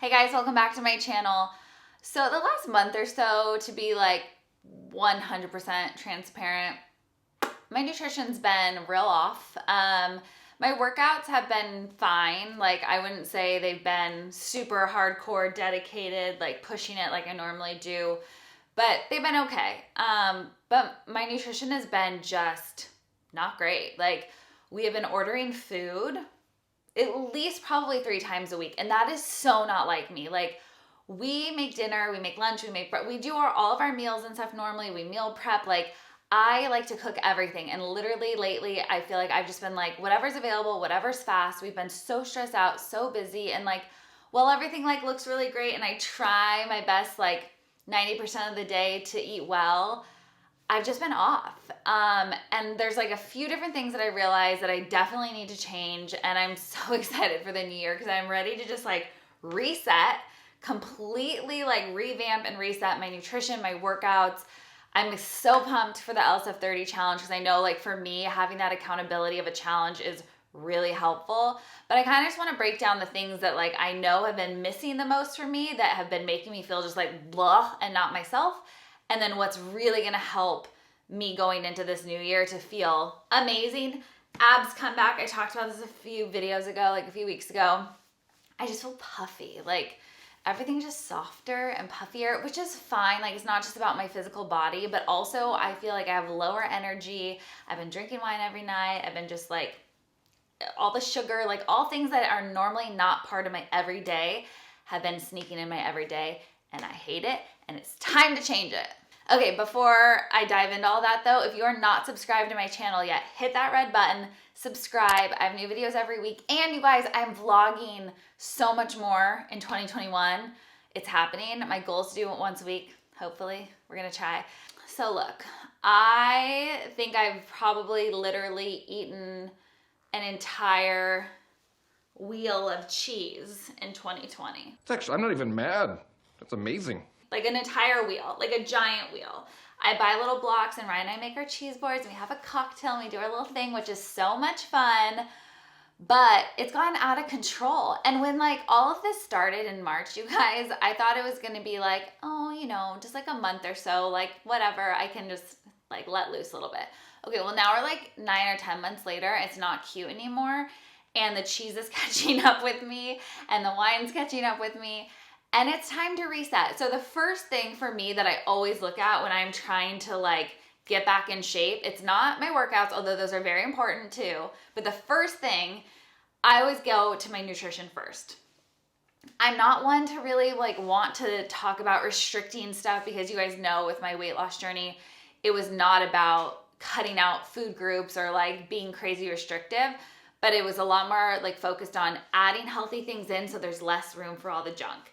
Hey guys, welcome back to my channel. So the last month or so, to be like 100% transparent, my nutrition's been real off. My workouts have been fine. Like, I wouldn't say they've been super hardcore, dedicated, like pushing it like I normally do, but they've been okay. But my nutrition has been just not great. Like, we have been ordering food at least probably 3 times a week. And that is so not like me. Like, we make dinner, we make lunch, we do all of our meals and stuff normally. We meal prep. Like, I like to cook everything. And literally lately, I feel like I've just been like, whatever's available, whatever's fast. We've been so stressed out, so busy. And like, well, everything like looks really great. And I try my best, like 90% of the day to eat well, I've just been off. And there's like a few different things that I realized that I definitely need to change. And I'm so excited for the new year because I'm ready to just like reset, completely like revamp and reset my nutrition, my workouts. I'm so pumped for the LSF 30 challenge because I know, like, for me, having that accountability of a challenge is really helpful. But I kind of just want to break down the things that like I know have been missing the most for me, that have been making me feel just like blah and not myself. And then what's really going to help me going into this new year to feel amazing. Abs come back. I talked about this a few videos ago, like a few weeks ago. I just feel puffy. Like, everything's just softer and puffier, which is fine. Like, it's not just about my physical body, but also I feel like I have lower energy. I've been drinking wine every night. I've been just like, all the sugar, like all things that are normally not part of my everyday have been sneaking in my everyday, and I hate it, and it's time to change it. Okay, before I dive into all that though, if you are not subscribed to my channel yet, hit that red button, subscribe. I have new videos every week. And you guys, I'm vlogging so much more in 2021. It's happening. My goal is to do it once a week. Hopefully, we're gonna try. So look, I think I've probably literally eaten an entire wheel of cheese in 2020. It's actually, I'm not even mad. That's amazing. Like an entire wheel, like a giant wheel. I buy little blocks, and Ryan and I make our cheese boards, and we have a cocktail, and we do our little thing, which is so much fun. But it's gotten out of control. And when like all of this started in March, you guys, I thought it was gonna be like, oh, you know, just like a month or so, like whatever, I can just like let loose a little bit. Okay, well now we're like 9 or 10 months later. It's not cute anymore. And the cheese is catching up with me, and the wine's catching up with me. And it's time to reset. So the first thing for me that I always look at when I'm trying to like get back in shape, it's not my workouts, although those are very important too. But the first thing, I always go to my nutrition first. I'm not one to really like want to talk about restricting stuff, because you guys know with my weight loss journey, it was not about cutting out food groups or like being crazy restrictive, but it was a lot more like focused on adding healthy things in so there's less room for all the junk.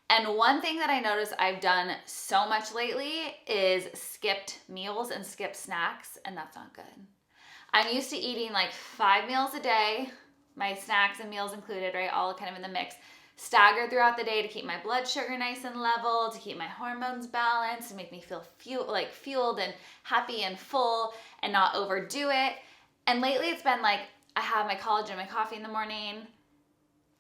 And one thing that I noticed I've done so much lately is skipped meals and skipped snacks, and that's not good. I'm used to eating like 5 meals a day, my snacks and meals included, right? All kind of in the mix, staggered throughout the day to keep my blood sugar nice and level, to keep my hormones balanced, to make me feel fueled and happy and full and not overdo it. And lately it's been like, I have my collagen and my coffee in the morning,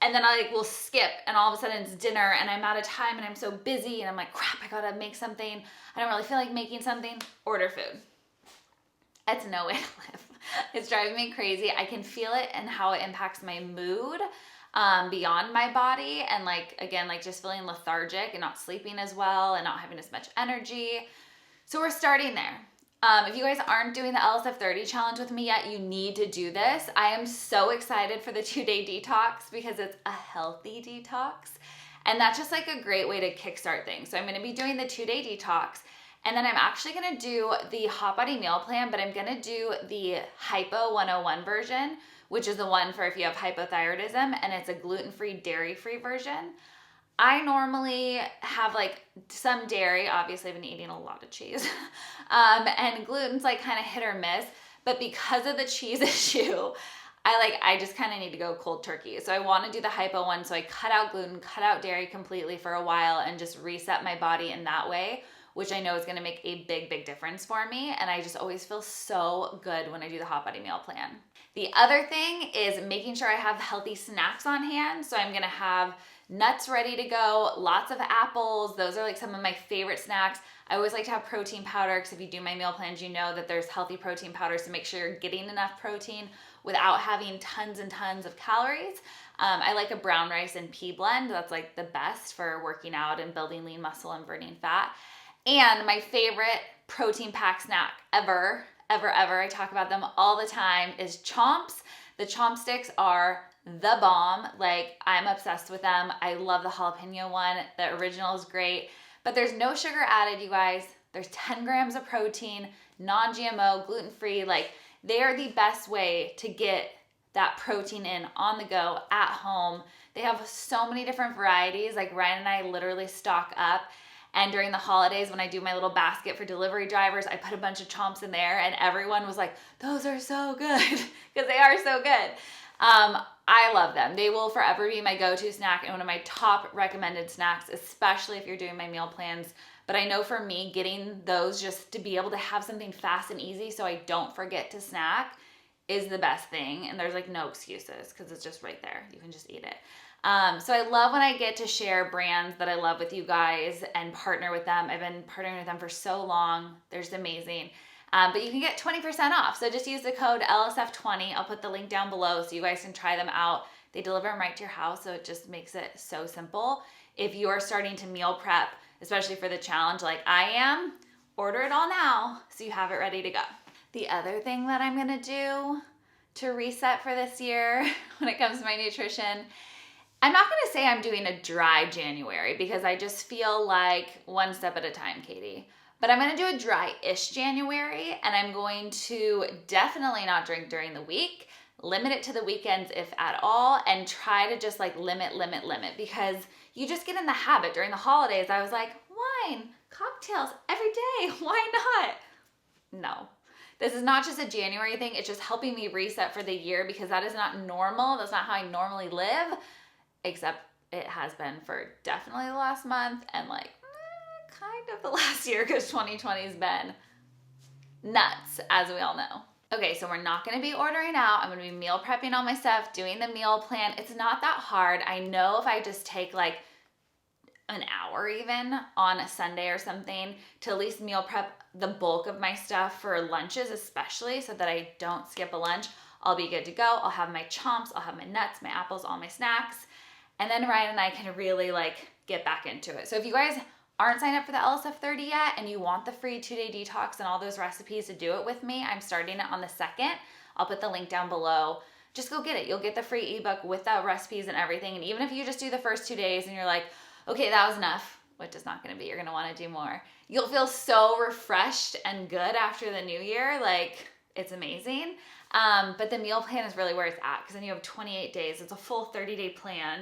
and then I like will skip, and all of a sudden it's dinner, and I'm out of time, and I'm so busy, and I'm like, crap, I gotta make something. I don't really feel like making something. Order food. That's no way to live. It's driving me crazy. I can feel it and how it impacts my mood beyond my body, and like, again, like just feeling lethargic and not sleeping as well and not having as much energy. So we're starting there. If you guys aren't doing the LSF 30 challenge with me yet, you need to do this. I am so excited for the 2-day detox because it's a healthy detox. And that's just like a great way to kickstart things. So I'm going to be doing the 2-day detox. And then I'm actually going to do the Hot Body Meal Plan, but I'm going to do the Hypo 101 version, which is the one for if you have hypothyroidism, and it's a gluten-free, dairy-free version. I normally have like some dairy. Obviously, I've been eating a lot of cheese. And gluten's like kind of hit or miss. But because of the cheese issue, I just kind of need to go cold turkey. So I want to do the hypo one. So I cut out gluten, cut out dairy completely for a while, and just reset my body in that way, which I know is going to make a big, big difference for me. And I just always feel so good when I do the Hot Body Meal Plan. The other thing is making sure I have healthy snacks on hand. So I'm going to have nuts ready to go, lots of apples. Those are like some of my favorite snacks. I always like to have protein powder because if you do my meal plans, you know that there's healthy protein powders to make sure you're getting enough protein without having tons and tons of calories. I like a brown rice and pea blend. That's like the best for working out and building lean muscle and burning fat. And my favorite protein packed snack ever, I talk about them all the time, is Chomps. The Chomp sticks are the bomb. Like, I'm obsessed with them. I love the jalapeno one. The original is great, but there's no sugar added, you guys. There's 10 grams of protein, non-GMO, gluten-free. Like, they are the best way to get that protein in on the go at home. They have so many different varieties. Like, Ryan and I literally stock up. And during the holidays, when I do my little basket for delivery drivers, I put a bunch of Chomps in there, and everyone was like, those are so good, because they are so good. I love them. They will forever be my go-to snack and one of my top recommended snacks, especially if you're doing my meal plans. But I know for me, getting those just to be able to have something fast and easy so I don't forget to snack is the best thing. And there's like no excuses because it's just right there. You can just eat it. So I love when I get to share brands that I love with you guys and partner with them. I've been partnering with them for so long. They're just amazing. But you can get 20% off. So just use the code LSF20. I'll put the link down below so you guys can try them out. They deliver them right to your house, so it just makes it so simple. If you are starting to meal prep, especially for the challenge like I am, order it all now so you have it ready to go. The other thing that I'm gonna do to reset for this year when it comes to my nutrition, I'm not gonna say I'm doing a dry January because I just feel like one step at a time, Katie. But I'm gonna do a dry-ish January, and I'm going to definitely not drink during the week, limit it to the weekends if at all, and try to just like limit, because you just get in the habit. During the holidays, I was like, wine, cocktails every day, why not? No. This is not just a January thing, it's just helping me reset for the year because that is not normal. That's not how I normally live, except it has been for definitely the last month and like kind of the last year because 2020 has been nuts, as we all know. Okay, so we're not gonna be ordering out. I'm gonna be meal prepping all my stuff, doing the meal plan. It's not that hard. I know if I just take like an hour even on a Sunday or something to at least meal prep the bulk of my stuff for lunches, especially so that I don't skip a lunch, I'll be good to go. I'll have my Chomps, I'll have my nuts, my apples, all my snacks. And then Ryan and I can really like get back into it. So if you guys aren't signed up for the LSF 30 yet and you want the free 2-day detox and all those recipes to do it with me, I'm starting it on the 2nd. I'll put the link down below. Just go get it. You'll get the free ebook with the recipes and everything. And even if you just do the first 2 days and you're like, okay, that was enough, which is not going to be, you're going to want to do more. You'll feel so refreshed and good after the new year. Like, it's amazing. But the meal plan is really where it's at because then you have 28 days. It's a full 30-day plan.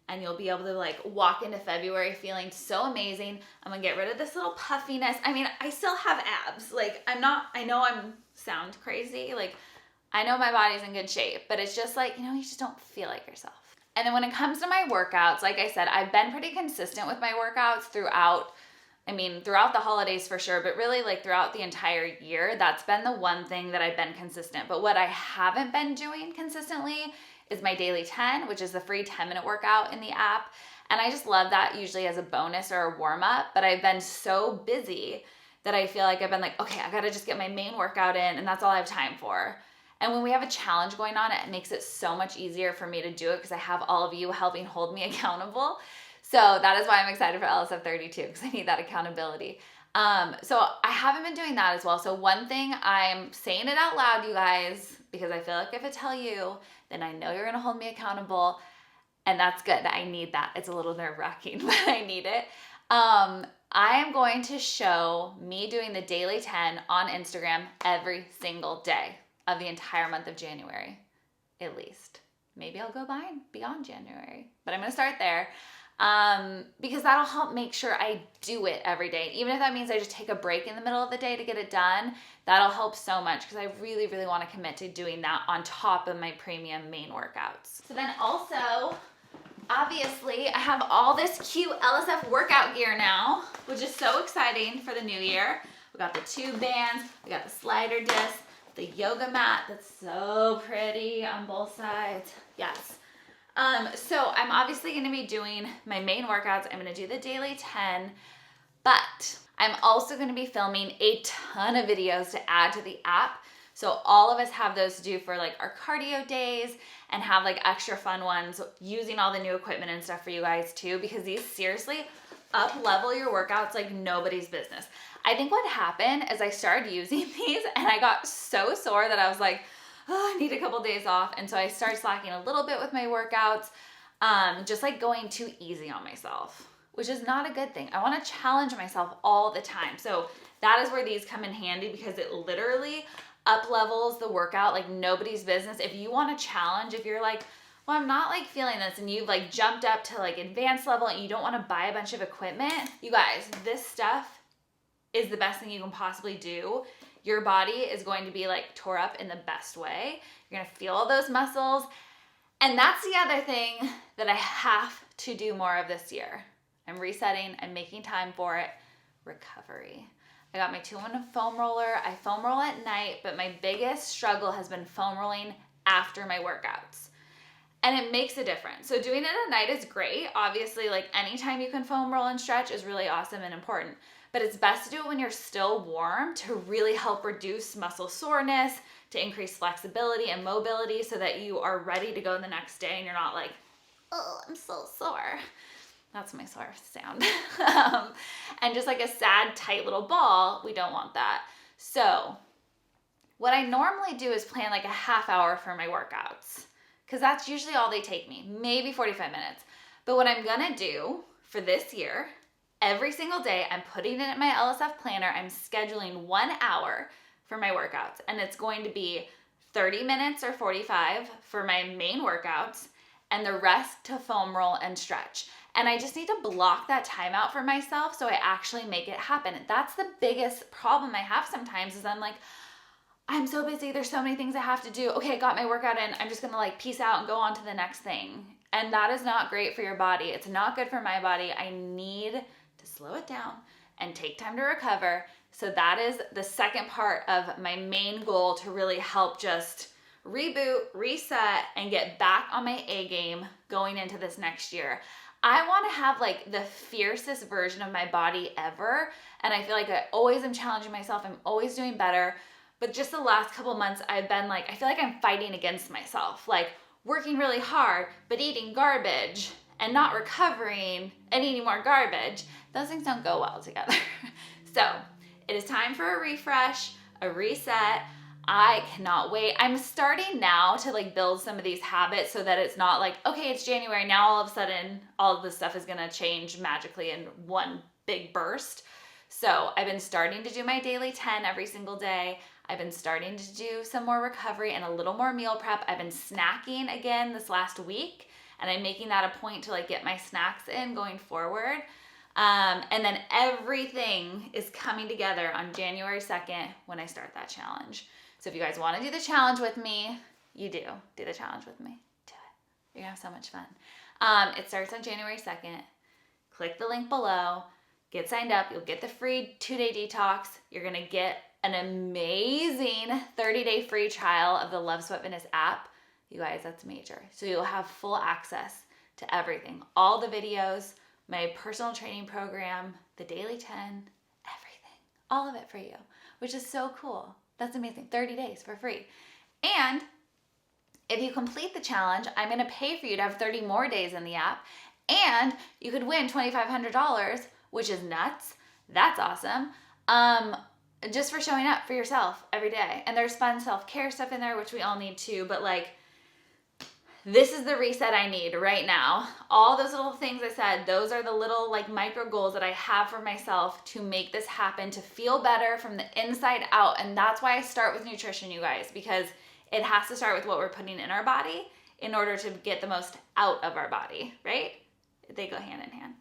And you'll be able to like walk into February feeling so amazing. I'm gonna get rid of this little puffiness. I mean, I still have abs. Like I know I'm sound crazy. Like I know my body's in good shape, but it's just like, you just don't feel like yourself. And then when it comes to my workouts, like I said, I've been pretty consistent with my workouts throughout the holidays for sure, but really like throughout the entire year. That's been the one thing that I've been consistent. But what I haven't been doing consistently is my daily 10, which is the free 10-minute workout in the app. And I just love that usually as a bonus or a warm up, but I've been so busy that I feel like I've been like, okay, I gotta just get my main workout in and that's all I have time for. And when we have a challenge going on, it makes it so much easier for me to do it because I have all of you helping hold me accountable. So that is why I'm excited for LSF 32 because I need that accountability. So I haven't been doing that as well. So one thing, I'm saying it out loud, you guys, because I feel like if I tell you, then I know you're gonna hold me accountable, and that's good. I need that. It's a little nerve-wracking, but I need it. I am going to show me doing the daily 10 on Instagram every single day of the entire month of January, at least. Maybe I'll go beyond January, but I'm gonna start there. Because that'll help make sure I do it every day. Even if that means I just take a break in the middle of the day to get it done, that'll help so much because I really, really want to commit to doing that on top of my premium main workouts. So then also, obviously, I have all this cute LSF workout gear now, which is so exciting for the new year. We got the tube bands, we got the slider disc, the yoga mat that's so pretty on both sides. Yes. So I'm obviously going to be doing my main workouts. I'm going to do the daily 10, but I'm also going to be filming a ton of videos to add to the app. So all of us have those to do for like our cardio days and have like extra fun ones using all the new equipment and stuff for you guys too, because these seriously up level your workouts like nobody's business. I think what happened is I started using these and I got so sore that I was like, oh, I need a couple days off. And so I started slacking a little bit with my workouts, just like going too easy on myself, which is not a good thing. I want to challenge myself all the time. So that is where these come in handy, because it literally up levels the workout like nobody's business. If you want to challenge, if you're like, well, I'm not like feeling this, and you've like jumped up to like advanced level and you don't want to buy a bunch of equipment, you guys, this stuff is the best thing you can possibly do. Your body is going to be like tore up in the best way. You're going to feel all those muscles. And that's the other thing that I have to do more of this year. I'm resetting, I'm making time for it. Recovery. I got my 2-in-1 foam roller. I foam roll at night, but my biggest struggle has been foam rolling after my workouts. And it makes a difference. So doing it at night is great. Obviously, like anytime you can foam roll and stretch is really awesome and important. But it's best to do it when you're still warm to really help reduce muscle soreness, to increase flexibility and mobility so that you are ready to go the next day and you're not like, oh, I'm so sore. That's my sore sound. And just like a sad, tight little ball, we don't want that. So what I normally do is plan like a half hour for my workouts, because that's usually all they take me, maybe 45 minutes. But what I'm gonna do for this year, every single day, I'm putting it in my LSF planner, I'm scheduling 1 hour for my workouts. And it's going to be 30 minutes or 45 for my main workouts, and the rest to foam roll and stretch. And I just need to block that time out for myself so I actually make it happen. That's the biggest problem I have sometimes, is I'm like, I'm so busy, there's so many things I have to do. Okay, I got my workout in, I'm just gonna like peace out and go on to the next thing. And that is not great for your body. It's not good for my body. I need to slow it down and take time to recover. So that is the second part of my main goal, to really help just reboot, reset, and get back on my A game going into this next year. I want to have like the fiercest version of my body ever. And I feel like I always am challenging myself. I'm always doing better. But just the last couple months, I've been like, I feel like I'm fighting against myself, like working really hard, but eating garbage and not recovering and eating more garbage. Those things don't go well together. So it is time for a refresh, a reset. I cannot wait. I'm starting now to like build some of these habits so that it's not like, okay, it's January, now all of a sudden all of this stuff is gonna change magically in one big burst. So I've been starting to do my daily 10 every single day. I've been starting to do some more recovery and a little more meal prep. I've been snacking again this last week, and I'm making that a point to like get my snacks in going forward. And then everything is coming together on January 2nd when I start that challenge. So if you guys want to do the challenge with me, you do the challenge with me. Do it. You're gonna have so much fun. It starts on January 2nd. Click the link below, get signed up. You'll get the free 2-day detox. You're gonna get an amazing 30-day free trial of the Love Sweat Fitness app. You guys, that's major. So you'll have full access to everything, all the videos, my personal training program, the daily 10, everything, all of it for you, which is so cool. That's amazing. 30 days for free. And if you complete the challenge, I'm going to pay for you to have 30 more days in the app, and you could win $2,500, which is nuts. That's awesome. Just for showing up for yourself every day. And there's fun self-care stuff in there, which we all need too, but like, this is the reset I need right now. All those little things I said, those are the little like micro goals that I have for myself to make this happen, to feel better from the inside out. And that's why I start with nutrition, you guys, because it has to start with what we're putting in our body in order to get the most out of our body, right? They go hand in hand.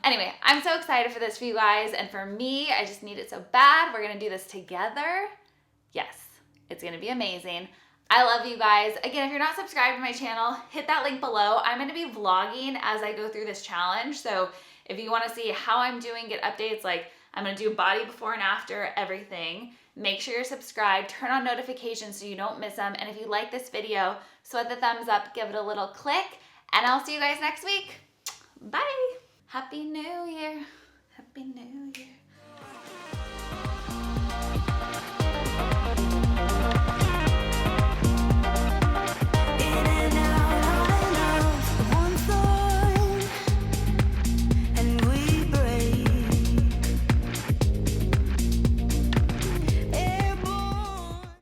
Anyway, I'm so excited for this for you guys, and for me, I just need it so bad. We're gonna do this together. Yes, it's gonna be amazing. I love you guys. Again, if you're not subscribed to my channel, hit that link below. I'm gonna be vlogging as I go through this challenge, so if you wanna see how I'm doing, get updates, like I'm gonna do body before and after everything, Make sure you're subscribed, turn on notifications so you don't miss them. And if you like this video, sweat the thumbs up, give it a little click, and I'll see you guys next week. Bye. Happy New Year. Happy New Year.